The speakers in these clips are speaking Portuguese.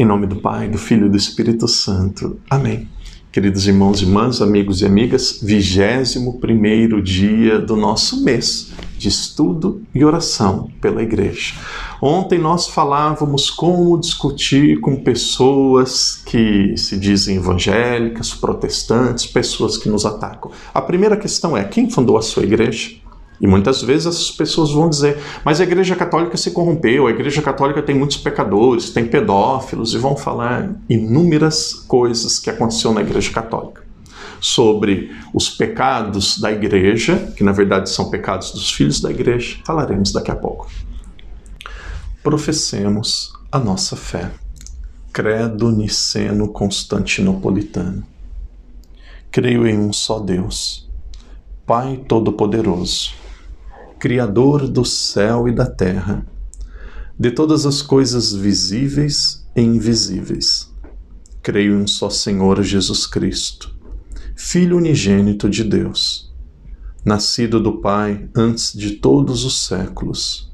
Em nome do Pai, do Filho e do Espírito Santo. Amém. Queridos irmãos e irmãs, amigos e amigas, 21º dia do nosso mês de estudo e oração pela Igreja. Ontem nós falávamos como discutir com pessoas que se dizem evangélicas, protestantes, pessoas que nos atacam. A primeira questão é: quem fundou a sua igreja? E muitas vezes essas pessoas vão dizer: mas a Igreja Católica se corrompeu, a Igreja Católica tem muitos pecadores, tem pedófilos, e vão falar inúmeras coisas que aconteceu na Igreja Católica. Sobre os pecados da Igreja, que na verdade são pecados dos filhos da Igreja, falaremos daqui a pouco. Professemos a nossa fé. Credo niceno-constantinopolitano. Creio em um só Deus, Pai Todo-Poderoso, Criador do céu e da terra, de todas as coisas visíveis e invisíveis. Creio em um só Senhor Jesus Cristo, Filho unigênito de Deus, nascido do Pai antes de todos os séculos,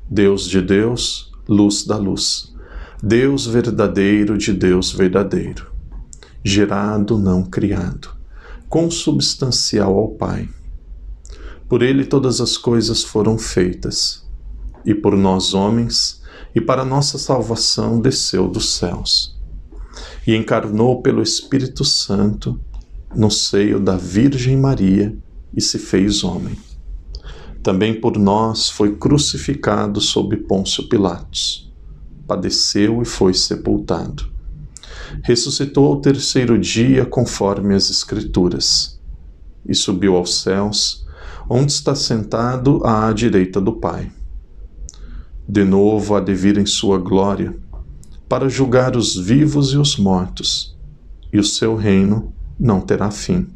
Deus de Deus, luz da luz, Deus verdadeiro de Deus verdadeiro, gerado, não criado, consubstancial ao Pai. Por ele todas as coisas foram feitas, e por nós homens, e para nossa salvação desceu dos céus, e encarnou pelo Espírito Santo no seio da Virgem Maria e se fez homem. Também por nós foi crucificado sob Pôncio Pilatos, padeceu e foi sepultado. Ressuscitou ao terceiro dia conforme as Escrituras, e subiu aos céus, onde está sentado à direita do Pai. De novo há de vir em sua glória, para julgar os vivos e os mortos, e o seu reino não terá fim.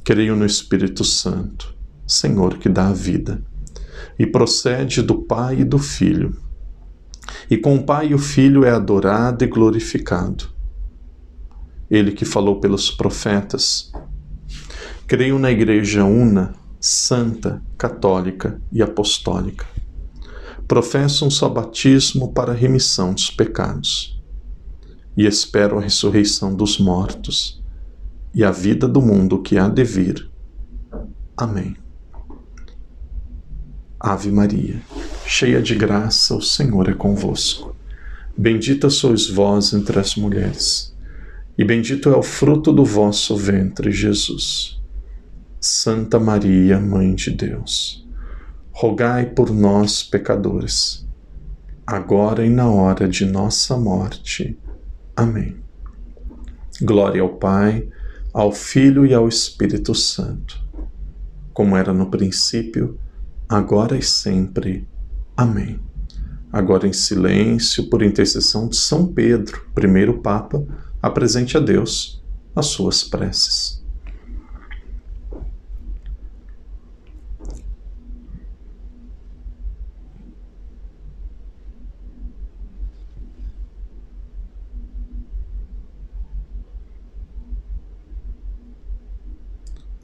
Creio no Espírito Santo, Senhor que dá a vida, e procede do Pai e do Filho, e com o Pai e o Filho é adorado e glorificado. Ele que falou pelos profetas. Creio na Igreja una, santa, católica e apostólica. Professo um só batismo para a remissão dos pecados. E espero a ressurreição dos mortos e a vida do mundo que há de vir. Amém. Ave Maria, cheia de graça, o Senhor é convosco. Bendita sois vós entre as mulheres, e bendito é o fruto do vosso ventre, Jesus. Santa Maria, Mãe de Deus, rogai por nós, pecadores, agora e na hora de nossa morte. Amém. Glória ao Pai, ao Filho e ao Espírito Santo, como era no princípio, agora e sempre. Amém. Agora em silêncio, por intercessão de São Pedro, primeiro Papa, apresente a Deus as suas preces.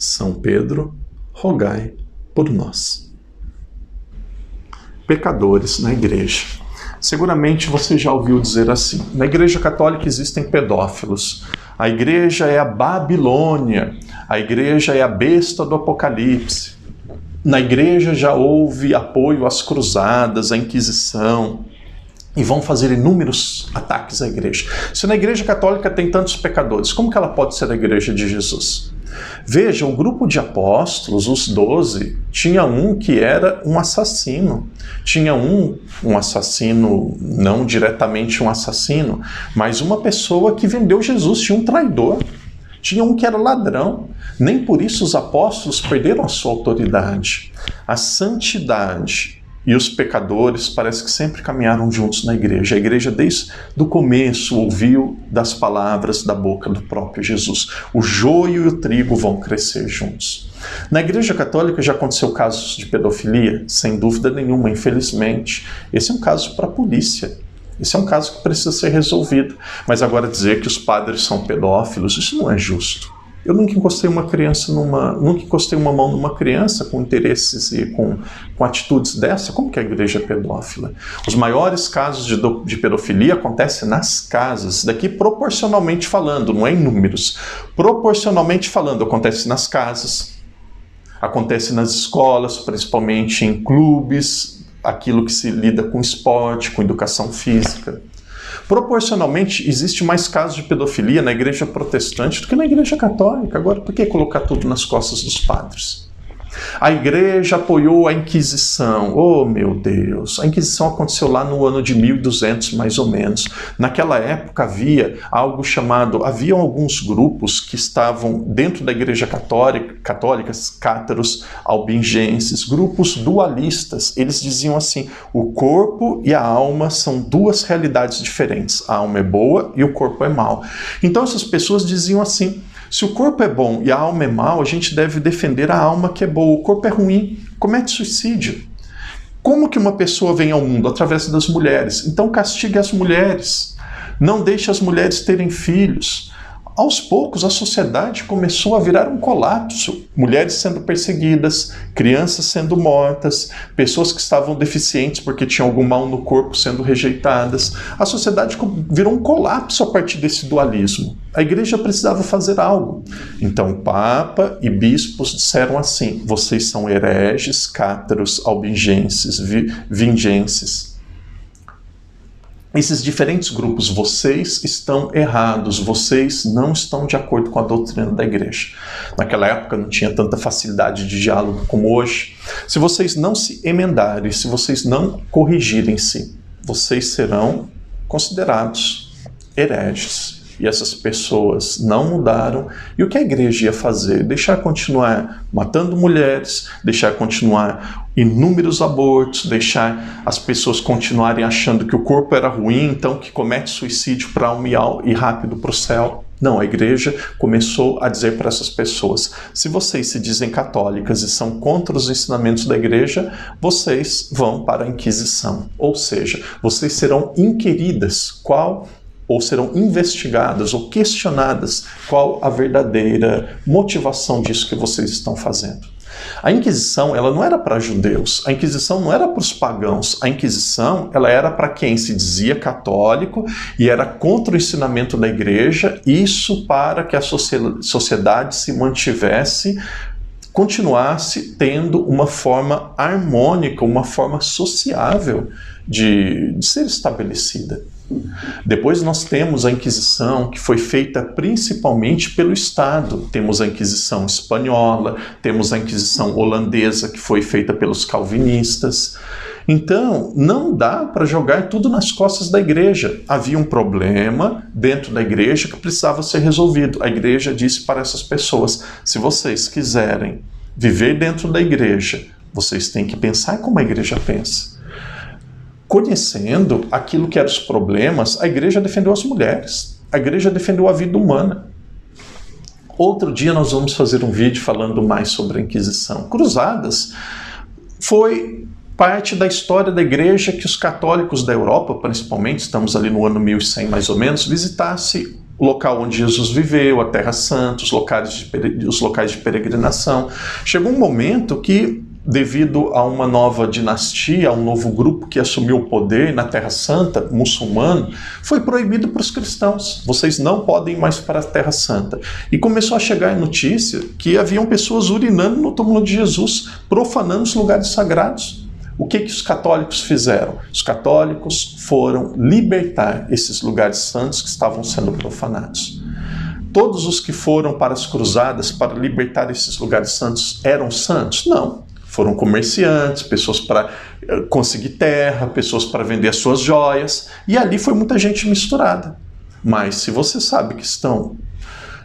São Pedro, rogai por nós. Pecadores na Igreja. Seguramente você já ouviu dizer assim: na Igreja Católica existem pedófilos, a Igreja é a Babilônia, a Igreja é a besta do Apocalipse, na Igreja já houve apoio às cruzadas, à Inquisição, e vão fazer inúmeros ataques à Igreja. Se na Igreja Católica tem tantos pecadores, como que ela pode ser a Igreja de Jesus? Veja, o grupo de apóstolos, os 12, tinha um que era um assassino. Tinha um assassino, não diretamente um assassino, mas uma pessoa que vendeu Jesus, tinha um traidor. Tinha um que era ladrão. Nem por isso os apóstolos perderam a sua autoridade. A santidade e os pecadores parece que sempre caminharam juntos na Igreja. A Igreja, desde o começo, ouviu das palavras da boca do próprio Jesus: o joio e o trigo vão crescer juntos. Na Igreja Católica já aconteceu casos de pedofilia? Sem dúvida nenhuma, infelizmente. Esse é um caso para a polícia. Esse é um caso que precisa ser resolvido. Mas agora dizer que os padres são pedófilos, isso não é justo. Eu nunca encostei nunca encostei uma mão numa criança com interesses e com atitudes dessa. Como que a igreja é pedófila? Os maiores casos de pedofilia acontecem nas casas, daqui proporcionalmente falando, não é em números. Proporcionalmente falando, acontece nas casas, acontece nas escolas, principalmente em clubes, aquilo que se lida com esporte, com educação física. Proporcionalmente, existe mais casos de pedofilia na igreja protestante do que na igreja católica. Agora, por que colocar tudo nas costas dos padres? A igreja apoiou a Inquisição. Oh, meu Deus! A Inquisição aconteceu lá no ano de 1200, mais ou menos. Naquela época havia alguns grupos que estavam dentro da igreja católica, cátaros, albingenses, grupos dualistas. Eles diziam assim, o corpo e a alma são duas realidades diferentes. A alma é boa e o corpo é mau. Então essas pessoas diziam assim, se o corpo é bom e a alma é mau, a gente deve defender a alma que é boa. O corpo é ruim, comete suicídio. Como que uma pessoa vem ao mundo? Através das mulheres. Então castigue as mulheres. Não deixe as mulheres terem filhos. Aos poucos, a sociedade começou a virar um colapso. Mulheres sendo perseguidas, crianças sendo mortas, pessoas que estavam deficientes porque tinham algum mal no corpo sendo rejeitadas. A sociedade virou um colapso a partir desse dualismo. A igreja precisava fazer algo. Então, o Papa e bispos disseram assim, vocês são hereges, cátaros, albingenses, vingenses. Esses diferentes grupos, vocês estão errados, vocês não estão de acordo com a doutrina da igreja. Naquela época não tinha tanta facilidade de diálogo como hoje. Se vocês não se emendarem, se vocês não corrigirem-se, vocês serão considerados hereges. E essas pessoas não mudaram. E o que a igreja ia fazer? Deixar continuar matando mulheres, deixar continuar inúmeros abortos, deixar as pessoas continuarem achando que o corpo era ruim, então que comete suicídio para ir rápido para o céu. Não, a igreja começou a dizer para essas pessoas, se vocês se dizem católicas e são contra os ensinamentos da igreja, vocês vão para a Inquisição. Ou seja, vocês serão inquiridas ou serão investigadas ou questionadas qual a verdadeira motivação disso que vocês estão fazendo. A Inquisição, ela não era para judeus, a Inquisição não era para os pagãos, a Inquisição, ela era para quem se dizia católico e era contra o ensinamento da igreja, isso para que a sociedade se continuasse tendo uma forma harmônica, uma forma sociável de ser estabelecida. Depois nós temos a Inquisição, que foi feita principalmente pelo Estado. Temos a Inquisição espanhola, temos a Inquisição holandesa, que foi feita pelos calvinistas. Então, não dá para jogar tudo nas costas da igreja. Havia um problema dentro da igreja que precisava ser resolvido. A igreja disse para essas pessoas, se vocês quiserem viver dentro da igreja, vocês têm que pensar como a igreja pensa. Conhecendo aquilo que eram os problemas, a igreja defendeu as mulheres, a igreja defendeu a vida humana. Outro dia nós vamos fazer um vídeo falando mais sobre a Inquisição. Cruzadas foi parte da história da igreja que os católicos da Europa, principalmente, estamos ali no ano 1100 mais ou menos, visitassem o local onde Jesus viveu, a Terra Santa, os locais de peregrinação. Chegou um momento que, devido a uma nova dinastia, a um novo grupo que assumiu o poder na Terra Santa, muçulmano, foi proibido para os cristãos. Vocês não podem ir mais para a Terra Santa. E começou a chegar a notícia que haviam pessoas urinando no túmulo de Jesus, profanando os lugares sagrados. O que os católicos fizeram? Os católicos foram libertar esses lugares santos que estavam sendo profanados. Todos os que foram para as cruzadas para libertar esses lugares santos eram santos? Não. Foram comerciantes, pessoas para conseguir terra, pessoas para vender as suas joias, e ali foi muita gente misturada. Mas se você sabe que estão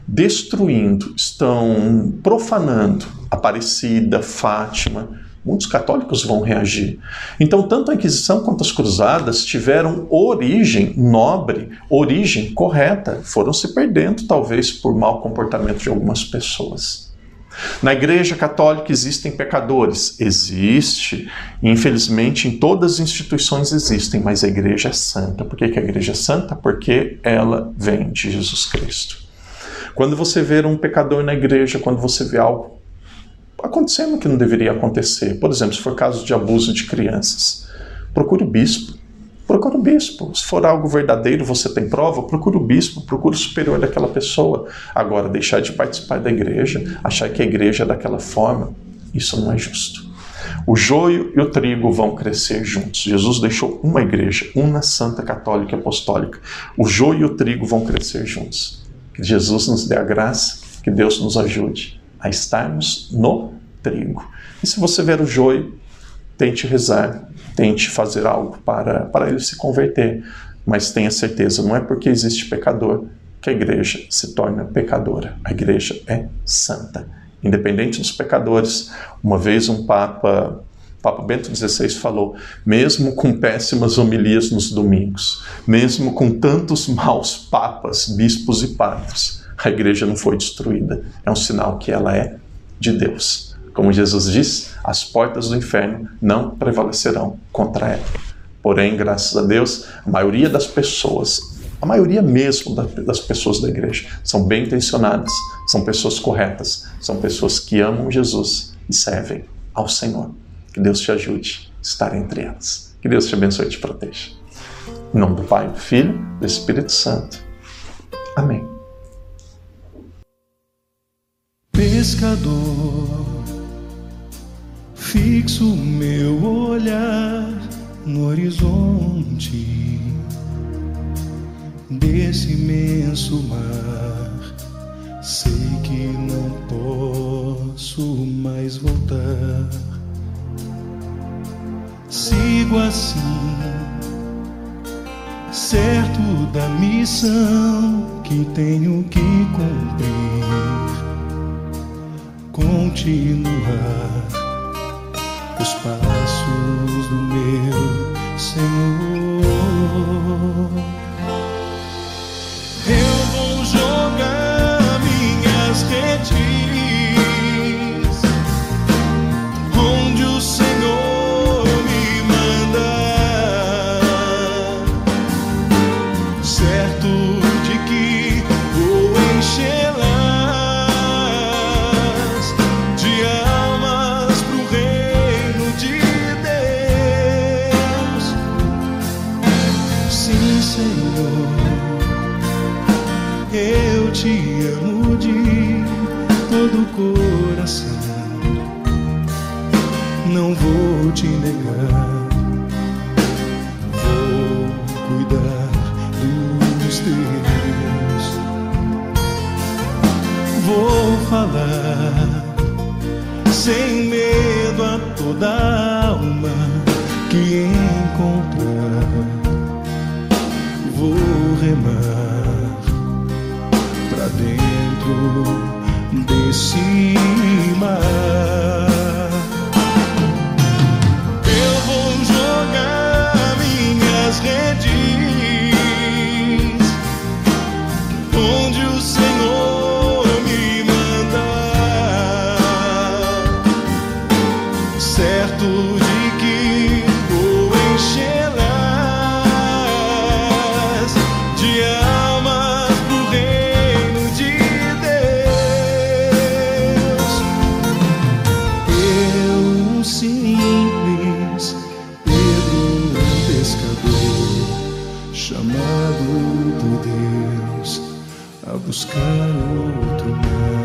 destruindo, estão profanando Aparecida, Fátima, muitos católicos vão reagir. Então, tanto a Inquisição quanto as Cruzadas tiveram origem nobre, origem correta, foram se perdendo, talvez, por mau comportamento de algumas pessoas. Na Igreja Católica existem pecadores? Existe. Infelizmente, em todas as instituições existem, mas a Igreja é santa. Por que a Igreja é santa? Porque ela vem de Jesus Cristo. Quando você vê um pecador na igreja, quando você vê algo acontecendo que não deveria acontecer, por exemplo, se for caso de abuso de crianças, procure o bispo. Procure o bispo. Se for algo verdadeiro, você tem prova, procure o bispo, procure o superior daquela pessoa. Agora, deixar de participar da igreja, achar que a igreja é daquela forma, isso não é justo. O joio e o trigo vão crescer juntos. Jesus deixou uma igreja, una, santa, católica e apostólica. O joio e o trigo vão crescer juntos. Que Jesus nos dê a graça, que Deus nos ajude a estarmos no trigo. E se você ver o joio, tente rezar, tente fazer algo para ele se converter. Mas tenha certeza, não é porque existe pecador que a igreja se torna pecadora. A igreja é santa. Independente dos pecadores. Uma vez um Papa Bento XVI falou, mesmo com péssimas homilias nos domingos, mesmo com tantos maus papas, bispos e padres, a igreja não foi destruída. É um sinal que ela é de Deus. Como Jesus diz, as portas do inferno não prevalecerão contra ela. Porém, graças a Deus, a maioria das pessoas, a maioria mesmo das pessoas da igreja, são bem intencionadas, são pessoas corretas, são pessoas que amam Jesus e servem ao Senhor. Que Deus te ajude a estar entre elas. Que Deus te abençoe e te proteja. Em nome do Pai, do Filho e do Espírito Santo. Amém. Pescador, fixo meu olhar no horizonte desse imenso mar. Sei que não posso mais voltar. Sigo assim, certo da missão que tenho que cumprir. Continuar os passos do meu Senhor. Eu vou jogar minhas redes onde o Senhor me mandar, certo de que vou enchê-las de almas pro reino de Deus. Sim, Senhor, eu te amo de todo o coração. Não vou te negar, vou cuidar dos teus. Vou falar sem medo a toda alma que encontrar. Vou remar pra dentro desse mar. Eu vou jogar minhas redes onde o Senhor me mandar, certo de que vou enchê-las de almas pro reino de Deus. Eu, um simples Pedro, um pescador, chamado por Deus a buscar outro mar.